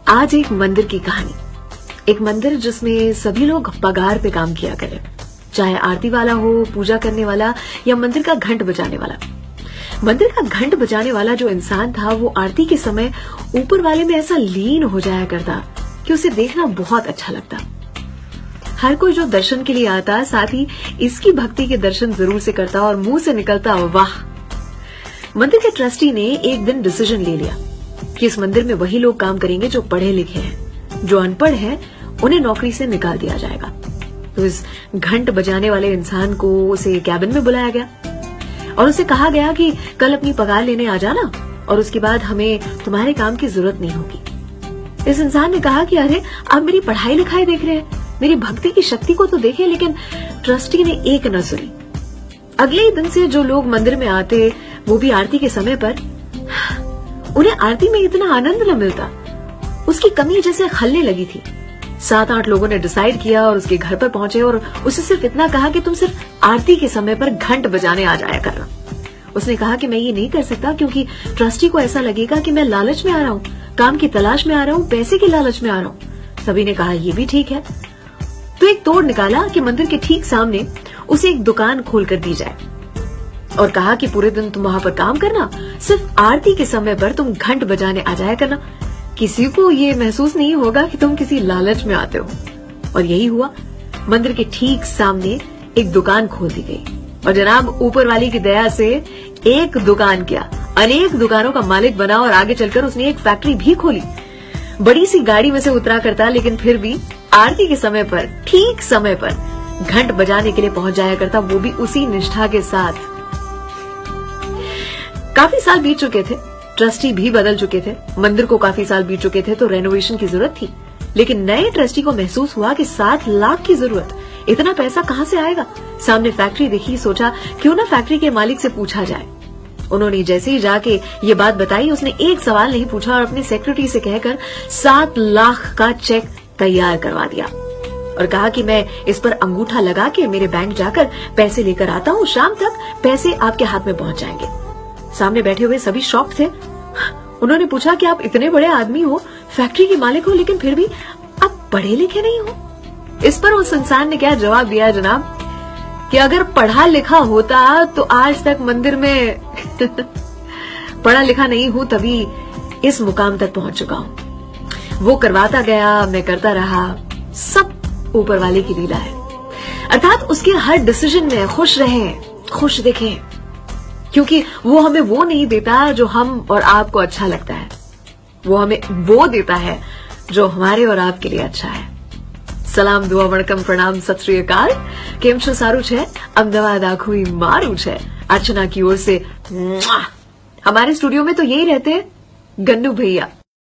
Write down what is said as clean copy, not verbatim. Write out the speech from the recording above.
आज एक मंदिर की कहानी। एक मंदिर जिसमें सभी लोग पगार पे काम किया करें, चाहे आरती वाला हो, पूजा करने वाला या मंदिर का घंट बजाने वाला। मंदिर का घंट बजाने वाला जो इंसान था वो आरती के समय ऊपर वाले में ऐसा लीन हो जाया करता कि उसे देखना बहुत अच्छा लगता। हर कोई जो दर्शन के लिए आता साथ ही इसकी भक्ति के दर्शन जरूर से करता और मुंह से निकलता वाह। मंदिर के ट्रस्टी ने एक दिन डिसीजन ले लिया कि इस मंदिर में वही लोग काम करेंगे जो पढ़े लिखे हैं, जो अनपढ़ हैं उन्हें नौकरी से निकाल दिया जाएगा। तो इस घंट बजाने वाले इंसान को उसे कैबिन में बुलाया गया और उसे कहा गया कि कल अपनी पगार लेने आ जाना और उसके बाद हमें तुम्हारे काम की जरूरत नहीं होगी। इस इंसान ने कहा कि अरे आप मेरी पढ़ाई लिखाई देख रहे हैं, मेरी भक्ति की शक्ति को तो देखें। लेकिन ट्रस्टी ने एक न सुनी। अगले ही दिन से जो लोग मंदिर में आते वो भी आरती के समय पर, उन्हें आरती में इतना आनंद न मिलता। उसकी कमी जैसे खलने लगी थी। 7-8 लोगों ने डिसाइड किया और उसके घर पर पहुंचे और उसे सिर्फ इतना कहा कि तुम सिर्फ आरती के समय पर घंट बजाने आ जाया करना। उसने कहा कि मैं ये नहीं कर सकता क्योंकि ट्रस्टी को ऐसा लगेगा कि मैं लालच में आ रहा हूँ, काम की तलाश में आ रहा हूँ, पैसे की लालच में आ रहा हूँ। सभी ने कहा ये भी ठीक है। तो एक तोड़ निकाला कि मंदिर के ठीक सामने उसे एक दुकान खोल कर दी जाए और कहा कि पूरे दिन तुम वहां पर काम करना, सिर्फ आरती के समय पर तुम घंट बजाने आ जाया करना। किसी को ये महसूस नहीं होगा कि तुम किसी लालच में आते हो। और यही हुआ। मंदिर के ठीक सामने एक दुकान खोल दी गई और जनाब ऊपर वाली की दया से एक दुकान क्या अनेक दुकानों का मालिक बना और आगे चलकर उसने एक फैक्ट्री भी खोली। बड़ी सी गाड़ी में से उतरा करता लेकिन फिर भी आरती के समय पर ठीक समय पर घंट बजाने के लिए पहुंच जाया करता, वो भी उसी निष्ठा के साथ। काफी साल बीत चुके थे, ट्रस्टी भी बदल चुके थे, मंदिर को काफी साल बीत चुके थे, तो रेनोवेशन की जरूरत थी। लेकिन नए ट्रस्टी को महसूस हुआ कि 7 लाख की जरूरत, इतना पैसा कहां से आएगा। सामने फैक्ट्री देखी, सोचा क्यों ना फैक्ट्री के मालिक से पूछा जाए। उन्होंने जैसे ही जाके ये बात बताई, उसने एक सवाल नहीं पूछा और अपनी सेक्रेटरी से कहकर 7 लाख का चेक तैयार करवा दिया और कहा कि मैं इस पर अंगूठा लगा के मेरे बैंक जाकर पैसे लेकर आता हूँ, शाम तक पैसे आपके हाथ में पहुंच जाएंगे। सामने बैठे हुए सभी शॉक थे। उन्होंने पूछा कि आप इतने बड़े आदमी हो, फैक्ट्री के मालिक हो, लेकिन फिर भी आप पढ़े लिखे नहीं हो। इस पर उस इंसान ने क्या जवाब दिया जनाब कि अगर पढ़ा लिखा होता तो आज तक मंदिर में पढ़ा लिखा नहीं हूं तभी इस मुकाम तक पहुंच चुका हूं। वो करवाता गया, मैं करता रहा, सब ऊपर वाले की लीला है। अर्थात उसके हर डिसीजन में खुश रहें, खुश दिखें, क्योंकि वो हमें वो नहीं देता जो हम और आपको अच्छा लगता है, वो हमें वो देता है जो हमारे और आपके लिए अच्छा है। सलाम, दुआ, वणकम, प्रणाम, सत श्री अकाल। केम छो, सारू छे? अमदावाद आखुई मारू छे। अर्चना की ओर से। हमारे स्टूडियो में तो यही रहते हैं गन्नू भैया।